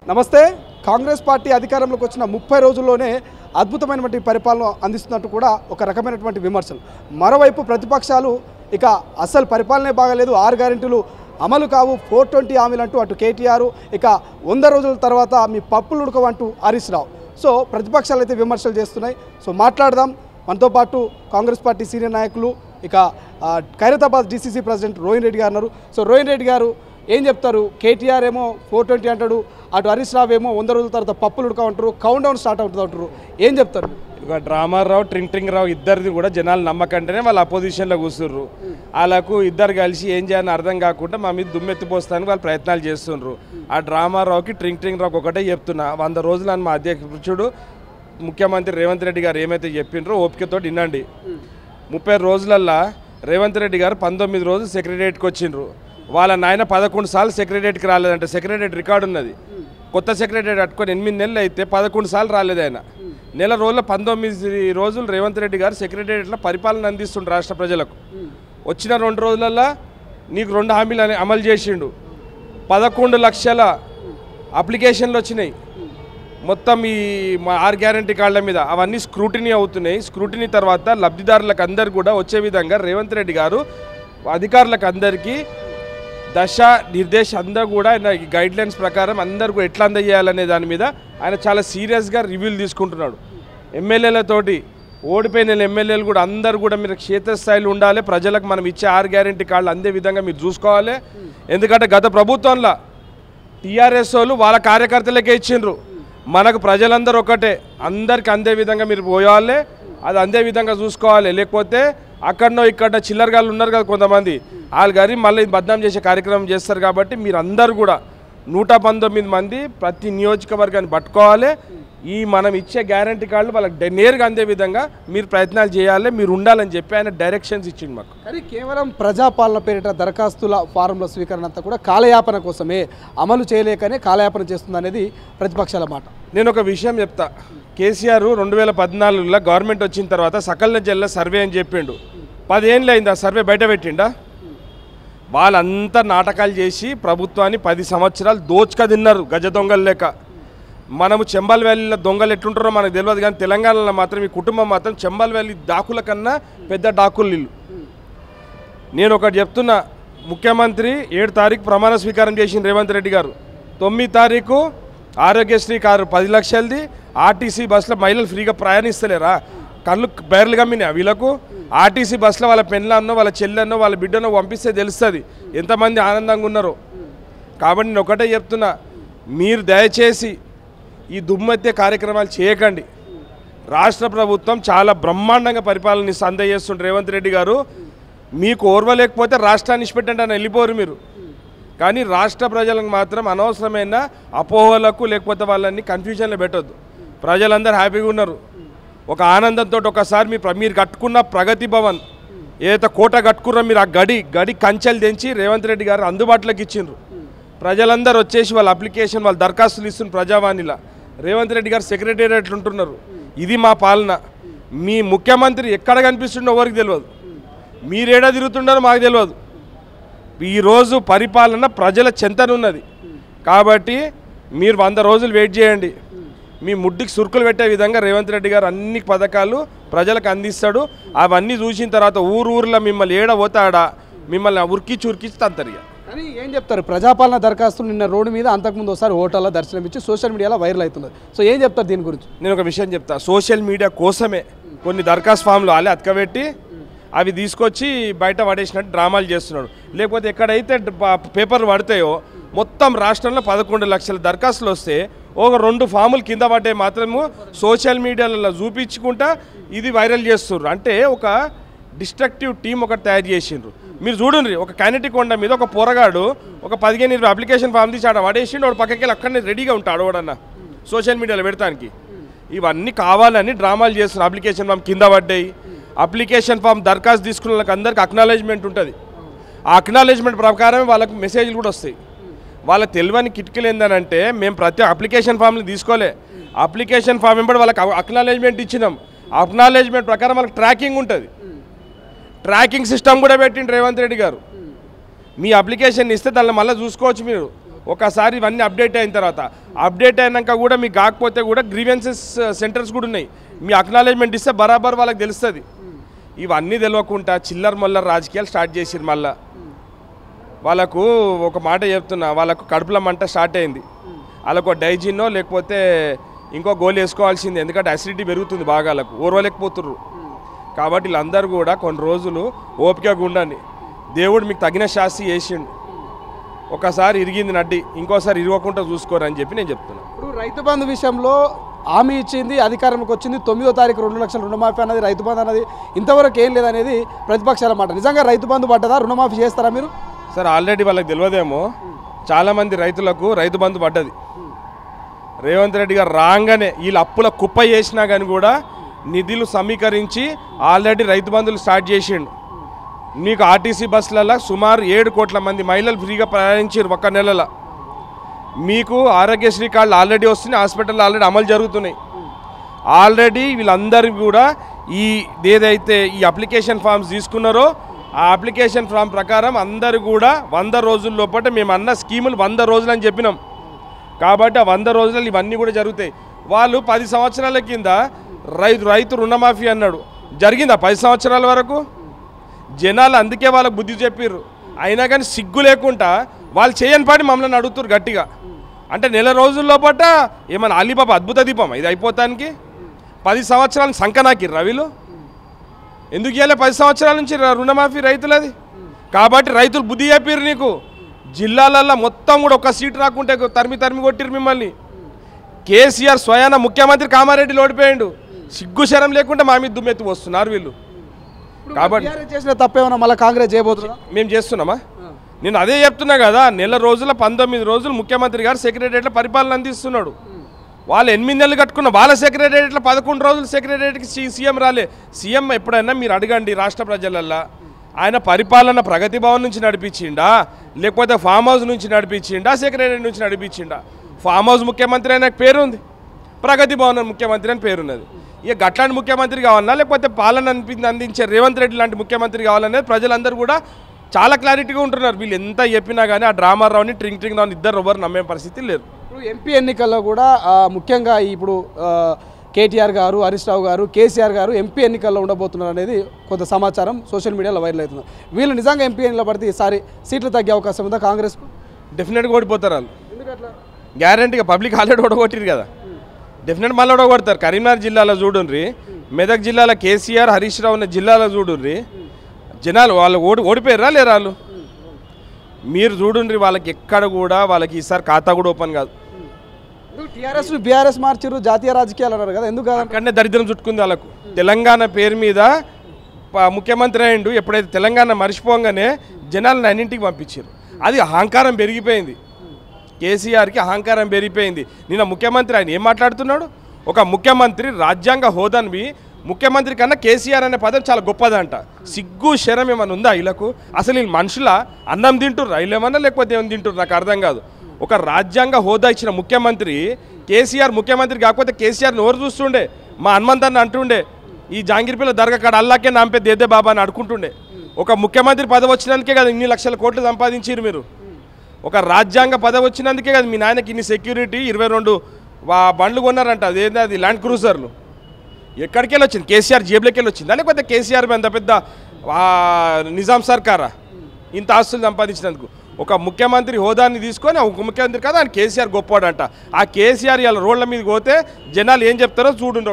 నమస్తే. కాంగ్రెస్ పార్టీ అధికారంలోకి వచ్చిన 30 రోజుల్లోనే అద్భుతమైనటువంటి పరిపాలన అందిస్తున్నట్టు కూడా ఒక రకమైనటువంటి విమర్శలు. మరోవైపు ప్రతిపక్షాలు ఇక అసలు పరిపాలనే బాగలేదు, 6 గ్యారెంటీలు అమలు కావు, 420 హామీలు అంటూ అటు కేటీఆర్, ఇక 100 రోజుల తర్వాత మీ పప్పులు ఉడకవంటూ హరీష్ రావు. సో ప్రతిపక్షాలు అయితే విమర్శలు చేస్తున్నాయి. సో మాట్లాడదాం. మనతో పాటు కాంగ్రెస్ పార్టీ సీనియర్ నాయకులు, ఇక ఖైరతాబాద్ డీసీసీ ప్రెసిడెంట్ రోహిన్ రెడ్డి గారు ఉన్నారు. సో రోహిన్ రెడ్డి గారు ఏం చెప్తారు? కేటీఆర్ ఏమో 420 అంటాడు, అటు హరీష్ రావు ఏమో 100 రోజుల తర్వాత పప్పులు ఉడకమంటారు, కౌంట్ డౌన్ స్టార్ట్ అవుతుంది అంటారు. ఏం చెప్తారు? ఇక డ్రామారావు ట్రింగ్ రావు ఇద్దరిది కూడా జనాలు నమ్మకంటేనే వాళ్ళు అపోజిషన్లో కూర్చుర్రు. వాళ్ళకు ఇద్దరు కలిసి ఏం చేయాలని అర్థం కాకుండా మా మీద దుమ్మెత్తిపోస్తానికి వాళ్ళు ప్రయత్నాలు చేస్తుండ్రు. ఆ డ్రామారావుకి ట్రింగ్ రావుకి ఒకటే చెప్తున్నా, 100 రోజులు అని మా అధ్యక్షుడు ముఖ్యమంత్రి రేవంత్ రెడ్డి గారు ఏమైతే చెప్పిండ్రో ఓపికతో వినండి. 30 రోజులల్లా రేవంత్ రెడ్డి గారు 19 రోజులు సెక్రటరియట్కి వచ్చిండ్రు. వాళ్ళ నాయన 11 సార్లు సెక్రటరియట్కి రాలేదంటే సెక్రటరియట్ రికార్డు ఉన్నది. కొత్త సెక్రటరియట్ కట్టుకొని 8 నెలలు అయితే 11 సార్లు రాలేదు ఆయన. నెల రోజుల 19 రోజులు రేవంత్ రెడ్డి గారు సెక్రటరియట్లో పరిపాలన అందిస్తుండ్రు రాష్ట్ర ప్రజలకు. వచ్చిన 2 రోజులల్లో నీకు 2 హామీలు అమలు చేసిండు. 11 లక్షల అప్లికేషన్లు వచ్చినాయి మొత్తం ఈ 6 గ్యారెంటీ కార్డుల మీద. అవన్నీ స్క్రూటినీ అవుతున్నాయి. స్క్రూటినీ తర్వాత లబ్ధిదారులకు అందరు కూడా వచ్చే విధంగా రేవంత్ రెడ్డి గారు అధికారులకు అందరికీ దశ నిర్దేశ అందరూ కూడా ఆయన గైడ్లైన్స్ ప్రకారం అందరూ కూడా ఎట్లా అందజేయాలనే దాని మీద ఆయన చాలా సీరియస్గా రివ్యూలు తీసుకుంటున్నాడు. ఎమ్మెల్యేలతోటి ఓడిపోయిన ఎమ్మెల్యేలు కూడా అందరూ కూడా మీరు క్షేత్రస్థాయిలో ఉండాలి, ప్రజలకు మనం ఇచ్చే 6 గ్యారెంటీ కార్డులు అందే విధంగా మీరు చూసుకోవాలి. ఎందుకంటే గత ప్రభుత్వంలో టీఆర్ఎస్ వాళ్ళు వాళ్ళ కార్యకర్తలకే ఇచ్చిండ్రు. మనకు ప్రజలందరూ ఒకటే, అందరికి అందే విధంగా మీరు పోయాలి, అది అందే విధంగా చూసుకోవాలి. లేకపోతే అక్కడనో ఇక్కడ చిల్లరగాళ్ళు ఉన్నారు కదా కొంతమంది, వాళ్ళు గారి మళ్ళీ బద్నాం చేసే కార్యక్రమం చేస్తారు. కాబట్టి మీరు అందరూ కూడా 119 మంది ప్రతి నియోజకవర్గాన్ని పట్టుకోవాలి. ఈ మనం ఇచ్చే గ్యారంటీ కార్డులు వాళ్ళకి నేరుగా అందే విధంగా మీరు ప్రయత్నాలు చేయాలి, మీరు ఉండాలని చెప్పి ఆయన డైరెక్షన్స్ ఇచ్చింది మాకు. కానీ కేవలం ప్రజాపాలన పేరిట దరఖాస్తుల ఫారంల స్వీకరణ అంతా కూడా కాలయాపన కోసమే, అమలు చేయలేకనే కాలయాపన చేస్తుంది అనేది ప్రతిపక్షాల మాట. నేను ఒక విషయం చెప్తా. కేసీఆర్ 2014లో గవర్నమెంట్ వచ్చిన తర్వాత సకల జిల్లా సర్వే అని చెప్పిండు. 10 ఏళ్ళు అయింది ఆ సర్వే బయట పెట్టిండా? వాళ్ళంతా నాటకాలు చేసి ప్రభుత్వాన్ని 10 సంవత్సరాలు దోచుక తిన్నారు గజ దొంగలు లేక. మనము చెంబల్ వ్యాలీలో దొంగలు ఎట్లుంటారో మనకు తెలియదు, కానీ తెలంగాణలో మాత్రం ఈ కుటుంబం మాత్రం చెంబల్ వ్యాలీ డాకుల కన్నా పెద్ద డాకులు వీళ్ళు. నేను ఒకటి చెప్తున్నా, ముఖ్యమంత్రి 7 తారీఖు ప్రమాణ స్వీకారం చేసిన రేవంత్ రెడ్డి గారు, 9 తారీఖు ఆరోగ్యశ్రీ కారు 10 లక్షలది, ఆర్టీసీ బస్సులో మహిళలు ఫ్రీగా ప్రయాణిస్తలేరా? కళ్ళు బైర్లు గమ్మినా వీళ్ళకు. ఆర్టీసీ బస్సులో వాళ్ళ పెళ్ళన్నో వాళ్ళ చెల్లెన్నో వాళ్ళ బిడ్డనో పంపిస్తే తెలుస్తుంది ఎంతమంది ఆనందంగా ఉన్నారో. కాబట్టి నేను ఒకటే చెప్తున్నా, మీరు దయచేసి ఈ దుమ్మెత్తే కార్యక్రమాలు చేయకండి. రాష్ట్ర ప్రభుత్వం చాలా బ్రహ్మాండంగా పరిపాలన అందజేస్తుండ్రు రేవంత్ రెడ్డి గారు. మీకు ఓర్వలేకపోతే రాష్ట్రాన్ని ఇచ్చిపెట్టండి అని వెళ్ళిపోరు మీరు. కానీ రాష్ట్ర ప్రజలకు మాత్రం అనవసరమైన అపోహలకు లేకపోతే వాళ్ళని కన్ఫ్యూజన్లో పెట్టొద్దు. ప్రజలందరూ హ్యాపీగా ఉన్నారు. ఒక ఆనందంతో ఒకసారి మీరు కట్టుకున్న ప్రగతి భవన్ ఏదైతే కోట కట్టుకున్నారో మీరు ఆ గడి కంచెలు తెంచి రేవంత్ రెడ్డి గారు అందుబాటులోకి ఇచ్చిండ్రు. ప్రజలందరూ వచ్చేసి వాళ్ళ అప్లికేషన్ వాళ్ళ దరఖాస్తులు ఇస్తున్న ప్రజావాణిలా. రేవంత్ రెడ్డి గారు సెక్రటేరియట్లు ఉంటున్నారు. ఇది మా పాలన. మీ ముఖ్యమంత్రి ఎక్కడ కనిపిస్తుండో ఎవరికి తెలియదు, మీరేడా తిరుగుతుండారో మాకు తెలియదు. ఈరోజు పరిపాలన ప్రజల చెంతనున్నది. కాబట్టి మీరు 100 రోజులు వెయిట్ చేయండి. మీ ముడ్డికి సురుకులు పెట్టే విధంగా రేవంత్ రెడ్డి గారు అన్ని పథకాలు ప్రజలకు అందిస్తాడు. అవన్నీ చూసిన తర్వాత ఊర్లో మిమ్మల్ని ఏడ పోతాడా మిమ్మల్ని ఉరికిచ్చి తంతరిగా. కానీ ఏం చెప్తారు? ప్రజాపాలన దరఖాస్తులు నిన్న రోడ్డు మీద, అంతకుముందు ఒకసారి హోటల్లో దర్శనం ఇచ్చి సోషల్ మీడియాలో వైరల్ అవుతున్నది. సో ఏం చెప్తారు దీని గురించి? నేను ఒక విషయం చెప్తా. సోషల్ మీడియా కోసమే కొన్ని దరఖాస్తు ఫామ్లు వాళ్ళే అతకబెట్టి అవి తీసుకొచ్చి బయట పడేసినట్టు డ్రామాలు చేస్తున్నాడు. లేకపోతే ఎక్కడైతే పేపర్లు పడతాయో మొత్తం రాష్ట్రంలో 11 లక్షల దరఖాస్తులు వస్తే ఒక 2 ఫాములు కింద పడ్డే మాత్రము సోషల్ మీడియాలలో చూపించుకుంటా ఇది వైరల్ చేస్తున్నారు. అంటే ఒక డిస్ట్రక్టివ్ టీం ఒకటి తయారు చేసిండ్రు. మీరు చూడండి, ఒక కైనెటిక్ మీద ఒక పోరగాడు ఒక 15-20 అప్లికేషన్ ఫామ్ తీసి ఆడ పడేసిండు. వాడు పక్కకి వెళ్ళి అక్కడనే రెడీగా ఉంటాడు వాడన్నా సోషల్ మీడియాలో పెడతానికి. ఇవన్నీ కావాలని డ్రామాలు చేస్తున్నారు. అప్లికేషన్ ఫామ్ కింద పడ్డాయి. అప్లికేషన్ ఫామ్ దరఖాస్తు తీసుకున్న వాళ్ళకి అందరికి అక్నాలెడ్జ్మెంట్ ఉంటుంది. ఆ అక్నాలెడ్జ్మెంట్ ప్రకారమే వాళ్ళకి మెసేజ్లు కూడా వస్తాయి. వాళ్ళకి తెలియని కిటికీలు ఏంటంటే, మేము ప్రతి అప్లికేషన్ ఫామ్ని తీసుకోలే, అప్లికేషన్ ఫామ్ వెంబడి వాళ్ళకి అక్నాలెడ్జ్మెంట్ ఇచ్చినాం. అక్నాలెడ్జ్మెంట్ ప్రకారం వాళ్ళకి ట్రాకింగ్ ఉంటుంది. ట్రాకింగ్ సిస్టమ్ కూడా పెట్టిండు రేవంత్ రెడ్డి గారు. మీ అప్లికేషన్ ఇస్తే దాన్ని మళ్ళీ చూసుకోవచ్చు మీరు. ఒకసారి ఇవన్నీ అప్డేట్ అయిన తర్వాత అప్డేట్ అయినాక కూడా మీకు కాకపోతే కూడా గ్రీవెన్సెస్ సెంటర్స్ కూడా ఉన్నాయి. మీ అక్నాలెడ్జ్మెంట్ ఇస్తే బరాబర్ వాళ్ళకి తెలుస్తుంది. ఇవన్నీ తెలియకుండా చిల్లర మల్లర రాజకీయాలు స్టార్ట్ చేసిరు. మళ్ళా వాళ్ళకు ఒక మాట చెప్తున్నా, వాళ్ళకు కడుపుల మంట స్టార్ట్ అయింది. వాళ్ళకు డైజిన్నో లేకపోతే ఇంకో గోల్ వేసుకోవాల్సింది. ఎందుకంటే అసిడిటీ పెరుగుతుంది బాగా, వాళ్ళకు ఓర్వలేకపోతుర్రు. కాబట్టి వీళ్ళందరూ కూడా కొన్ని రోజులు ఓపికగా ఉండండి. దేవుడు మీకు తగిన శాస్తి చేసిండు. ఒకసారి ఇరిగింది నడ్డి, ఇంకోసారి ఇరగకుండా చూసుకోరని చెప్పి నేను చెప్తున్నాను. ఇప్పుడు రైతు బంధు విషయంలో హామీ ఇచ్చింది, అధికారంలోకి వచ్చింది, 9వ తారీఖు 2 లక్షల రుణమాఫీ అన్నది, రైతు బంధు అన్నది ఇంతవరకు ఏం లేదనేది ప్రతిపక్షాల మాట. నిజంగా రైతు బంధు పడ్డదా? రుణమాఫీ చేస్తారా మీరు? సార్ ఆల్రెడీ వాళ్ళకి తెలియదేమో, చాలామంది రైతులకు రైతు బంధు పడ్డది. రేవంత్ రెడ్డి గారు రాగానే వీళ్ళు అప్పుల కుప్ప చేసినా కానీ కూడా నిధులు సమీకరించి ఆల్రెడీ రైతు బంధులు స్టార్ట్ చేసిండు. మీకు ఆర్టీసీ బస్సులలో సుమారు 7 కోట్ల మంది మహిళలు ఫ్రీగా ప్రయాణించారు ఒక నెలలో. మీకు ఆరోగ్యశ్రీ కార్డులు ఆల్రెడీ వస్తున్నాయి, హాస్పిటల్ ఆల్రెడీ అమలు జరుగుతున్నాయి. ఆల్రెడీ వీళ్ళందరికీ కూడా ఏదైతే ఈ అప్లికేషన్ ఫామ్స్ తీసుకున్నారో ఆ అప్లికేషన్ ఫామ్ ప్రకారం అందరూ కూడా 100 రోజుల లోపల మేము అన్న స్కీములు 100 రోజులు అని చెప్పినాం. కాబట్టి ఆ 100 రోజులలో ఇవన్నీ కూడా జరుగుతాయి. వాళ్ళు 10 సంవత్సరాల కింద రైతు రుణమాఫీ అన్నాడు, జరిగిందా 10 సంవత్సరాల వరకు? జనాలు అందుకే వాళ్ళకు బుద్ధి చెప్పిర్రు. అయినా కానీ సిగ్గు లేకుండా వాళ్ళు చేయని పాటి మమ్మల్ని అడుగుతారు గట్టిగా. అంటే నెల రోజుల్లో పాట ఏమన్నా అలీబాబా అద్భుత దీపం ఇది అయిపోతానికి? 10 సంవత్సరాలు సంకనాకిర్రా వీళ్ళు. ఎందుకు ఇవ్వాలి 10 సంవత్సరాల నుంచి రుణమాఫీ రైతులది? కాబట్టి రైతులు బుద్ధి చెప్పిర్రు నీకు. జిల్లాలల్లో మొత్తం కూడా ఒక సీటు రాకుంటే తరిమి కొట్టిరు మిమ్మల్ని. కేసీఆర్ స్వయాన ముఖ్యమంత్రి కామారెడ్డిలో ఓడిపోయాడు. సిగ్గు శరం లేకుండా మా మీద దుమ్మెత్తి వస్తున్నారు వీళ్ళు. కాబట్టి చేసిన తప్పేమన్నా మళ్ళీ కాంగ్రెస్ చేయబోతున్నా? మేము చేస్తున్నామా? నేను అదే చెప్తున్నా కదా, నెల రోజుల 19 రోజులు ముఖ్యమంత్రి గారు సెక్రటరియట్లో పరిపాలన అందిస్తున్నాడు. వాళ్ళు 8 నెలలు కట్టుకున్న వాళ్ళ సెక్రటరియట్లో 11 రోజులు సెక్రటరియట్కి సీఎం రాలే. సీఎం ఎప్పుడైనా మీరు అడగండి రాష్ట్ర ప్రజలల్లో, ఆయన పరిపాలన ప్రగతి భవన్ నుంచి నడిపించిండా లేకపోతే ఫామ్ హౌస్ నుంచి నడిపించిండా సెక్రటరీ నుంచి నడిపించిండా? ఫామ్ హౌస్ ముఖ్యమంత్రి అనే పేరుంది, ప్రగతి భవన్ ముఖ్యమంత్రి అని పేరున్నది. ఇక గట్లాంటి ముఖ్యమంత్రి కావాలన్నా లేకపోతే పాలన అందించే రేవంత్ రెడ్డి లాంటి ముఖ్యమంత్రి కావాలనేది ప్రజలందరూ కూడా చాలా క్లారిటీగా ఉంటున్నారు. వీళ్ళు ఎంత చెప్పినా కానీ ఆ డ్రామారావుని ట్రింగ్ రావుని ఇద్దరు ఎవరు నమ్మే పరిస్థితి లేదు. ఇప్పుడు ఎంపీ ఎన్నికల్లో కూడా ముఖ్యంగా ఇప్పుడు కేటీఆర్ గారు, హరీష్ రావు గారు, కేసీఆర్ గారు ఎంపీ ఎన్నికల్లో ఉండబోతున్నారు అనేది కొంత సమాచారం సోషల్ మీడియాలో వైరల్ అవుతుంది. వీళ్ళు నిజంగా ఎంపీ ఎన్నికల్లో పడితే ఈసారి సీట్లు తగ్గే అవకాశం ఉందా కాంగ్రెస్కు? డెఫినెట్గా ఓడిపోతారు వాళ్ళు. ఎందుకట్లా? గ్యారంటీగా పబ్లిక్ ఆల్రెడీ ఓడగొట్టిరు కదా, డెఫినెట్ మళ్ళీ ఓడగొడతారు. కరీంనగర్ జిల్లాలో చూడుండ్రి, మెదక్ జిల్లాలో కేసీఆర్ హరీష్ రావు ఉన్న జిల్లాలో చూడుండ్రి, జనాలు వాళ్ళు ఓడిపోయారా లేరా? వాళ్ళు మీరు చూడుండ్రి, వాళ్ళకి ఎక్కడ కూడా వాళ్ళకి ఈసారి ఖాతా కూడా ఓపెన్ కాదు. టీఆర్ఎస్ బీఆర్ఎస్ మార్చారు, జాతీయ రాజకీయాలు అన్నారు కదా, ఎందుకు కాదు? అక్కడనే దరిద్రం చుట్టుకుంది వాళ్ళకు. తెలంగాణ పేరు మీద ముఖ్యమంత్రి అయ్యిండు, ఎప్పుడైతే తెలంగాణ మర్చిపోగానే జనాలను అన్నింటికి పంపించారు. అది అహంకారం పెరిగిపోయింది, కేసీఆర్కి అహంకారం పెరిగిపోయింది. నిన్న ముఖ్యమంత్రి ఆయన ఏం మాట్లాడుతున్నాడు? ఒక ముఖ్యమంత్రి రాజ్యాంగ హోదాని ముఖ్యమంత్రి కన్నా కేసీఆర్ అనే పదం చాలా గొప్పదంట. సిగ్గు శరం ఏమన్నా ఉందా వీళ్ళకు? అసలు వీళ్ళు మనుషుల అన్నం తింటుర్రు రైలు ఏమన్నా లేకపోతే ఏమన్నా తింటుర్రు? నాకు అర్థం కాదు. ఒక రాజ్యాంగ హోదా ఇచ్చిన ముఖ్యమంత్రి కేసీఆర్ ముఖ్యమంత్రి కాకపోతే కేసీఆర్ని ఎవరు చూస్తుండే? మా హనుమంతన్న అంటుండే, ఈ జాంగీర్పల్లి దర్గా కాడ అల్లాకే నాంపే దేదే బాబా అని అడుకుంటుండే. ఒక ముఖ్యమంత్రి పదవి వచ్చినందుకే కదా ఇన్ని లక్షల కోట్లు సంపాదించారు మీరు. ఒక రాజ్యాంగ పదవి వచ్చినందుకే కదా మీ నాయనకి ఇన్ని సెక్యూరిటీ 22 బండ్లు కొన్నారంట. అదేంటి అది ల్యాండ్ క్రూజర్లు? ఎక్కడికి వెళ్ళి వచ్చింది? కేసీఆర్ జేబులోకి వెళ్ళి వచ్చిందా లేకపోతే కేసీఆర్ అంత పెద్ద నిజాం సర్కారా ఇంత ఆస్తులు సంపాదించినందుకు? ఒక ముఖ్యమంత్రి హోదాన్ని తీసుకొని ఒక ముఖ్యమంత్రి కదా ఆయన కేసీఆర్ గొప్పవాడంట. ఆ కేసీఆర్ ఇలా రోడ్ల మీద పోతే జనాలు ఏం చెప్తారో చూడండి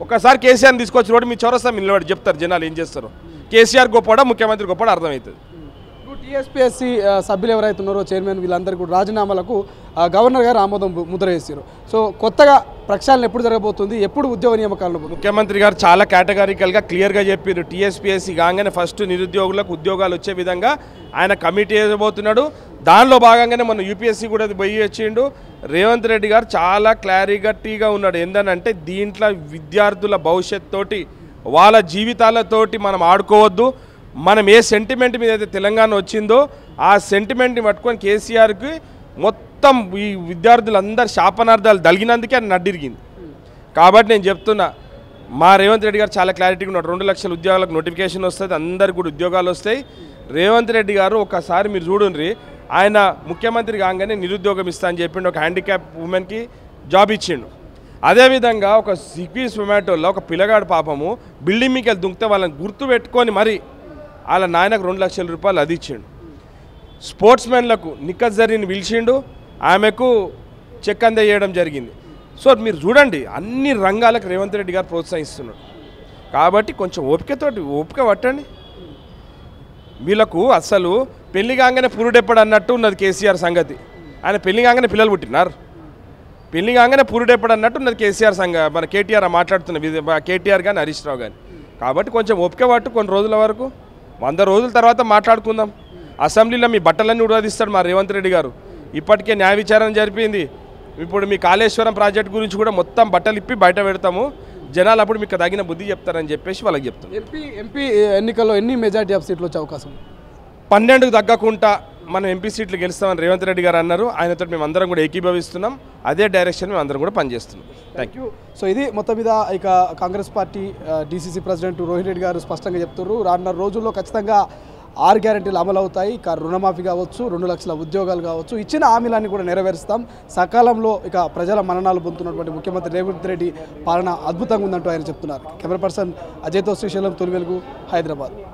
ఒకసారి కేసీఆర్ని తీసుకొచ్చి రోడ్డు మీ చౌరస్తా నిలబడి చెప్తారు జనాలు ఏం చేస్తారో. కేసీఆర్ గొప్పవాడా ముఖ్యమంత్రి గొప్పవాడా అర్థమవుతుంది. టీఎస్పీఎస్సీ సభ్యులు ఎవరైతే ఉన్నారో చైర్మన్ వీళ్ళందరూ కూడా రాజీనామాలకు గవర్నర్ గారు ఆమోదం ముద్ర వేశారు. సో కొత్తగా ప్రక్షాళన ఎప్పుడు జరగబోతుంది, ఎప్పుడు ఉద్యోగ నియామకాలను? ముఖ్యమంత్రి గారు చాలా కేటగారికల్గా క్లియర్గా చెప్పారు. టీఎస్పీఎస్సీ కాగానే ఫస్ట్ నిరుద్యోగులకు ఉద్యోగాలు వచ్చే విధంగా ఆయన కమిటీ వేయబోతున్నాడు. దానిలో భాగంగానే మన యూపీఎస్సీ కూడా పోయి వచ్చిండు. రేవంత్ రెడ్డి గారు చాలా క్లారిటీగా ఉన్నాడు. ఏంటంటే దీంట్లో విద్యార్థుల భవిష్యత్తు వాళ్ళ జీవితాలతోటి మనం ఆడుకోవద్దు. మనం ఏ సెంటిమెంట్ మీద అయితే తెలంగాణ వచ్చిందో ఆ సెంటిమెంట్ని పట్టుకొని కేసీఆర్కి మొత్తం ఈ విద్యార్థులందరూ శాపనార్థాలు దలిగినందుకే అది నడ్డిరిగింది. కాబట్టి నేను చెప్తున్నా, మా రేవంత్ రెడ్డి గారు చాలా క్లారిటీగా ఉన్నాడు. 2 లక్షల ఉద్యోగాలకు నోటిఫికేషన్ వస్తుంది, అందరికి కూడా ఉద్యోగాలు వస్తాయి. రేవంత్ రెడ్డి గారు ఒకసారి మీరు చూడండి, ఆయన ముఖ్యమంత్రి కాగానే నిరుద్యోగం ఇస్తా అని చెప్పిండు, ఒక హ్యాండిక్యాప్ ఉమెన్కి జాబ్ ఇచ్చిండు. అదేవిధంగా ఒక స్విగ్గీ జొమాటోలో ఒక పిల్లగాడు పాపము బిల్డింగ్ మీకు వెళ్ళి దుంకితే వాళ్ళని గుర్తు పెట్టుకొని మరి వాళ్ళ నాయనకు 2 లక్షల రూపాయలు అది ఇచ్చిండు. స్పోర్ట్స్ మెన్లకు నిక్కత్ జరీని పిలిచిండు, ఆమెకు చెక్ అందజేయడం జరిగింది. సో మీరు చూడండి, అన్ని రంగాలకు రేవంత్ రెడ్డి గారు ప్రోత్సహిస్తున్నాడు. కాబట్టి కొంచెం ఓపిక పట్టండి. వీళ్ళకు అసలు పెళ్లి కాగానే పురుడెప్పడు అన్నట్టు ఉన్నది కేసీఆర్ సంగతి. ఆయన పెళ్లి కాగానే పిల్లలు పుట్టినారు, పెళ్లి కాగానే పురుడెప్పడు అన్నట్టు ఉన్నది కేసీఆర్ మన కేటీఆర్ మాట్లాడుతున్న కేటీఆర్ కానీ హరీష్ రావు కానీ. కాబట్టి కొంచెం ఓపిక పట్టు, కొన్ని రోజుల వరకు, 100 రోజుల తర్వాత మాట్లాడుకుందాం. అసెంబ్లీలో మీ బట్టలన్నీ ఉడదీస్తాడు మా రేవంత్ రెడ్డి గారు. ఇప్పటికే న్యాయ విచారణ జరిపింది. ఇప్పుడు మీ కాళేశ్వరం ప్రాజెక్ట్ గురించి కూడా మొత్తం బట్టలు ఇప్పి బయట పెడతాము, జనాలు అప్పుడు మీకు తగిన బుద్ధి చెప్తారని చెప్పేసి వాళ్ళకి చెప్తాం. ఎంపీ ఎన్నికల్లో ఎన్ని మెజార్టీ ఆఫ్ సీట్లు వచ్చే అవకాశం? 12కు తగ్గకుండా మనం ఎంపీ సీట్లు గెలుస్తామని రేవంత్ రెడ్డి గారు అన్నారు. ఆయనతో మేము అందరం కూడా ఏకీభవిస్తున్నాం. అదే డైరెక్షన్ మేము అందరం కూడా పనిచేస్తున్నాం. Thank you. సో ఇది మొత్తం మీద ఇక Congress party DCC president Rohit Reddy గారు స్పష్టంగా చెప్తున్నారు, రానున్న రోజుల్లో ఖచ్చితంగా 6 గ్యారెంటీలు అమలు అవుతాయి. ఇక రుణమాఫీ కావచ్చు, 2 లక్షల ఉద్యోగాలు కావచ్చు, ఇచ్చిన హామీలన్నీ కూడా నెరవేరుస్తాం. సకాలంలో ఇక ప్రజల మన్ననలు పొందుతున్నటువంటి ముఖ్యమంత్రి రేవంత్ రెడ్డి పాలన అద్భుతంగా ఉందంటూ ఆయన చెప్తున్నారు. కెమెరా పర్సన్ అజయ్తో శ్రీశైలం, తొలి వెలుగు, హైదరాబాద్.